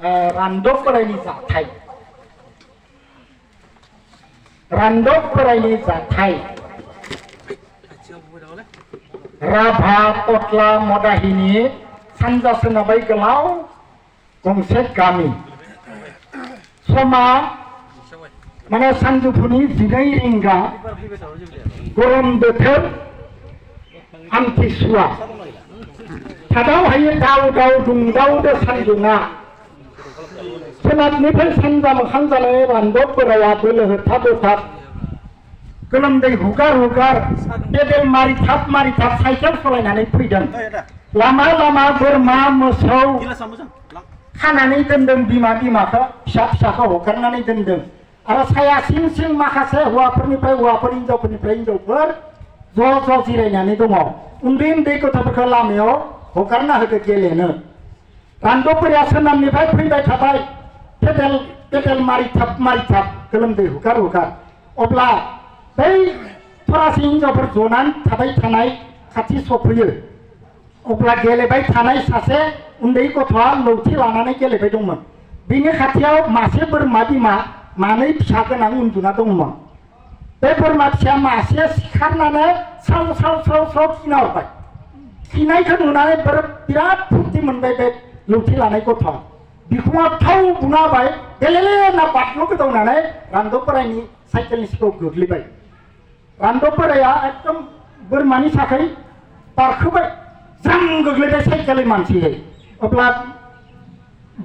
रानदब बोरायनि जाथाय रानदब बोरायनि जाथाय राभा ततला मदाहिनि सानजा सोनाबै गोलाव गंसे गामि समा माने सानजौफुनि 12 रिंगा गरम बोथोर आमथिसुवा थादावहाय दाव दाव दुंदावदो सानदुङा सोनाबनिफ्राय सानजा मोखां जानाय रानदब बोराया बोलो होथाब होथाब गोलोमदै हुगार हुगार पेडेल मारिथाब साइकेल सालायनानै फैदों लामा लामा बोरमा मोसौ खानानै दोनदों बिमाखौ फिसाखौ हगारनानै दोनदों आरो साया सिं सिं माखासे हौवाफोरनिफ्राय हौवाफोर हिनजावफोरनिफ्राय हिनजावफोर ज' जिरायनानै दङ उन्दै उन्दै गथ'फोरखौ लामायाव हगारना होदो गेलेनो रानदब बोराया सोनाबनिफ्राय फैबाय थाबाय पेडेल मारिथाब गोलोमदै हुगार हुगार अब्ला बै फरासि हिनजावफोर जनानै थाबाय थानाय खाथि सफैयो अब्ला गेलेबाय थानाय सासे उन्दै गथ'आ लौथि लानानै गेलेबाय दंमोन बिनि खाथियाव मासे बोरमा बिमा मानै फिसा गोनां उन्दुना दंमोन बे बोरमा फिसाया मासे सिखारनानै साव खिना हरबाय खिनायखौ नुनानै बिराद फुर्ति मोनबाय बे लौथि लानाय गथ'आ बिखुङाव थाव बुना होबाय गेलेले होनना बाथल' गोदावनानै रानदब बोरायनि साइकेलनि सिगाङाव गोग्लैबाय रानदब बोराया एकदम बोरमानि साखै बारखोबाय ज्रां गोग्लैबाय साइकेलनि मानसियै अब्ला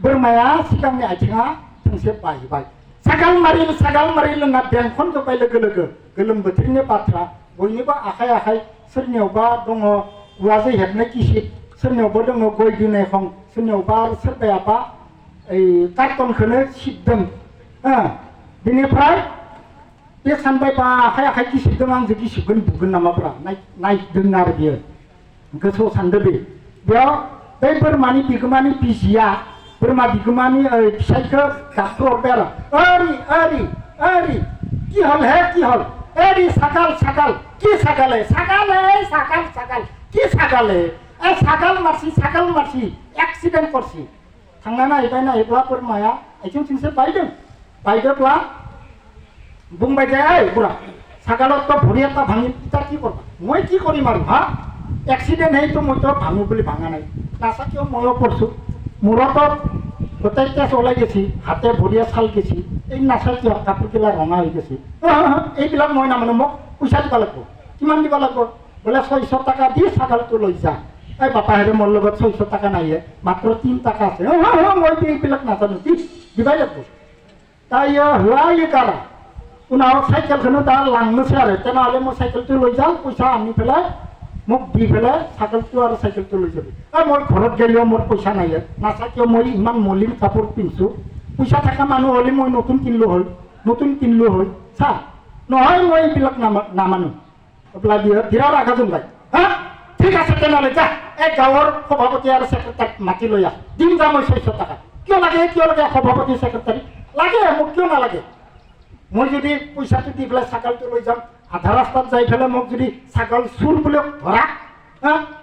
बोरमाया सिगांनि आथिङा थोंसे बायबाय सागाल मारिल होनना बेंखन जोब्बाय लोगो लोगो गोलोम बोथोरनि बाथ्रा बयनिबो आखाइ सोरनियावबा दङ औवाजों हेबनाय गिसिब सोरनियावबा दङ गय दुनायखं सोरनियावबा सोरबायाबा कार्टनखौनो सिबदों बिनिफ्राय बे सानबाय बा आखाइ गिसिबदों आंजों गिसिबगोन बुगोन नामाब्रा नायदों आरो बियो गोसोआव सानदों बेयाव बै बोरमानि बिगोमानि बिसिया बोरमा बिगोमानि फिसाइखौ गाबख्रहरबाय आरो ओरि কি হল এরি ছাগাল কি ছাগালে কি ছাগালে ছাগাল মারছি অ্যাক্সিডেন্ট করছি थांना नायबाय बोरमाया आथिं थिंसे बायदोब्ला बुंबाय दे बुरा ছাগালত तो भरि এটা भाঙি ता কি করবা মই কি কৰিম আৰু হা एक्सिडेंट है तो मैं तो भांगू बोली भांगा नहीं नासा क्यों मयो पड़छो मूरतो गोटे केस ओलाई गेছি हाथे भरिया छाल गेছি এই নাসা কি কাপড় কিলা রঙা হয়ে গেছে এইবিলাক মই নামানো মোক পয়সা দিবা লাগব কিমান দিবা লাগব বলে 600 টাকা দি ছাগলটো লৈ যা এই বাপা হেৰে মোৰ লগত 600 টাকা নাই মাত্ৰ 3 টাকা আছে মই এইবিলাক নাজানো কি দিবাই লাগব তাই হুৱাই কাৰা उनाव साइकेलखौनो दा लांनोसै आरो तेनाले মই साइकेलটো লৈ যাম পয়সা আনি পেলাই মোক দি পেলাই ছাগলটো আৰু সাইকেলটো লৈ যাবি মই ঘৰত গেলেও মোৰ পইচা নাই নাচা কিয় মই ইমান মলিন কাপোৰ পিন্ধছো পইচা থকা মানুহ হ'লে মই নতুন কিনলো হয় চা নহয় মই এইবিলাক নামানো অবলা বিৰাট আগা জন্মাই হা ঠিক আছে তেনেহ'লে যা এই গাঁৱৰ সভাপতি আৰু ছেক্ৰেটাৰীক মাতি লৈ আহ দিম যা মই 600 টাকা কিয় লাগে সভাপতি ছেক্ৰেটাৰী লাগে মোক কিয় নালাগে মই যদি পইচাটো দি পেলাই ছাগলটো লৈ যাম আধা রাস্তাত যাই ফেলে মোক যদি ছাগল চুৰ বুলি ধৰা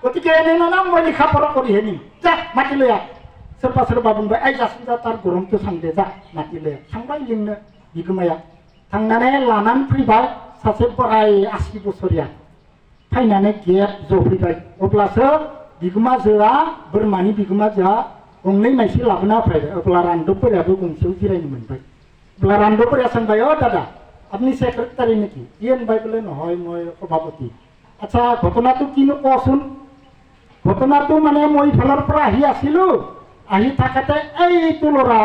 গতিকে এনে না মই লিখা পঢ়া কৰিহে নিম যা মাতি লৈ আহ सोरबा बुंबाय आइ जासिन जा तार गरमखौ सांदे जा माति লৈ थांबाय लिंनो बिगोमाया थांनानै लानानै फैबाय सासे बोराय 80 बोसोरिया फैनानै गेट जफैबाय अब्लासो बिगोमाजोआ बोरमानि बिगोमाजोआ गंनै मानसि लाबोना फैबाय अब्ला रानदब बोरायाबो गंसेयाव जिरायनो मोनबाय अब्ला रानदब बोराया सोंबाय दादा আপনি সেক্রেটারি নাকি ইয়েন ভাই বলে নহয় মই সভাপতি আচ্ছা ঘটনাটো কিনো কচোন ঘটনাটো মানে মই ফালৰ পৰা আহি থাকাতে এইটো ল'ৰা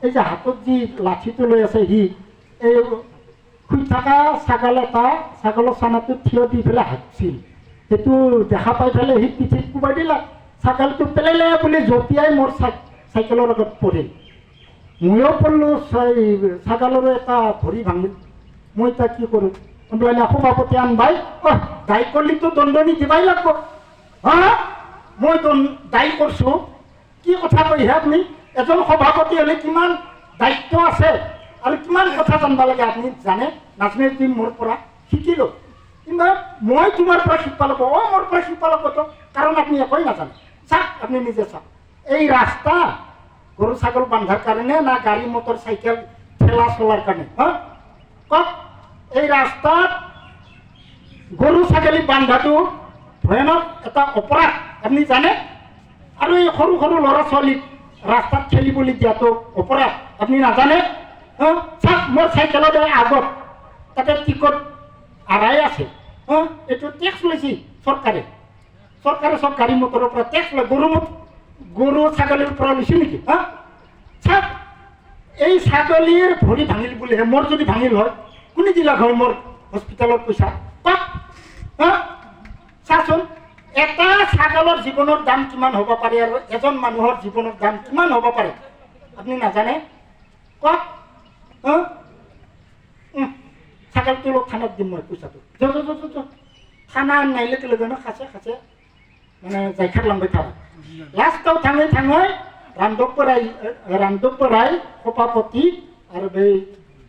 এই যে হাতত যি লাঠিটো লৈ আছে এই শুই থকা ছাগলৰ চানাটো থিয় দি পেলাই হাঁহিছিল সেইটো দেখা পাই পেলাই সি পিঠিত কোবাই দিলা ছাগলটো পেলালে বুলি জঁপিয়াই মোৰ চাইকেলৰ আগত পৰিল ময়ো পড়লো ছাগলৰ এটা ভৰি ভাঙিল মই তা কি কৰো বলে সভাপতি আনবাই দায়ী করলি তো দণ্ডনি দিবাই লাগবো হ্যাঁ মই দায়ী করছো কি কথা কইহে আপনি এজন সভাপতি হলে কিমান দায়িত্ব আছে আর কিমান কথা জানবা লাগে আপনি জানে নাজনে তুমি মোর পৰা শিকিলো কিন্তু মই তোমাৰ পৰা শিকবা লাগবো মোৰ পৰা শিকবা লাগবো তো কারণ আপনি একই নাজানে চাক আপনি নিজে চাক এই রাস্তা গরু ছাগল বান্ধার কারণে না গাড়ি মোটর সাইকেল ঠেলা চলার কারণে হ্যাঁ কক এই রাস্তাত গরু ছাগলী বান্ধাটো ভয়ানক এটা অপৰাধ আপুনি জানে আৰু এই সৰু সৰু ল'ৰা ছোৱালীক ৰাস্তাত খেলিবলৈ দিয়াটো অপৰাধ আপুনি নাজানে চাওক মোৰ চাইকেলত আগত তাতে টিকট আৰাই আছে এইটো টেক্স লৈছে চৰকাৰে চৰকাৰে চব গাড়ী মটৰৰ পৰা টেক্স লয় গৰু ছাগলীৰ পৰা লৈছে নেকি চাওক এই ছাগলীৰ ভৰি ভাঙিল বুলিহে মোৰ যদি ভাঙিল হয় কোনে দিলা হয় মোৰ হস্পিটেলত পইচা কওক চাচোন এটা ছাগলৰ জীৱনৰ দাম কিমান হ'ব পাৰে আৰু এজন মানুহৰ জীৱনৰ দাম কিমান হ'ব পাৰে আপুনি নাজানে কওক ছাগলটো অলপ থানাত দিম মই পইচাটো থানা নাইলে লগে ন খাচে মানে যাইখাरलांबाय थाबाय लास्टआव थाङै रान्दब बोराय सभापति आरो बै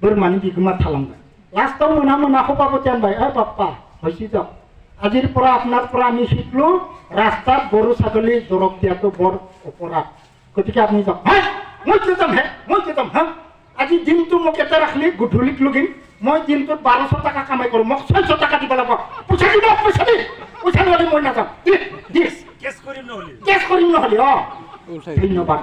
बोरमानि बिगोमा थालांबाय लास्टआव मोना सभापति होनबाय बाप्पा হৈছে যাওক আজিৰ পৰা আপোনাৰ পৰা আমি শিকলো ৰাস্তাত গৰু ছাগলী দৰব দিয়াটো বৰ অপৰাধ গতিকে আপুনি যাওক মই কি যাম আজি দিনটো মোক এটা ৰাখলি গধূলিক লগিন মই দিনটোত 1200 টাকা কামাই কৰোঁ মোক 600 টাকা দিব লাগিব পইচা নহ'লে মই নাযাওঁ কেছ কৰিম নহ'লে ধন্যবাদ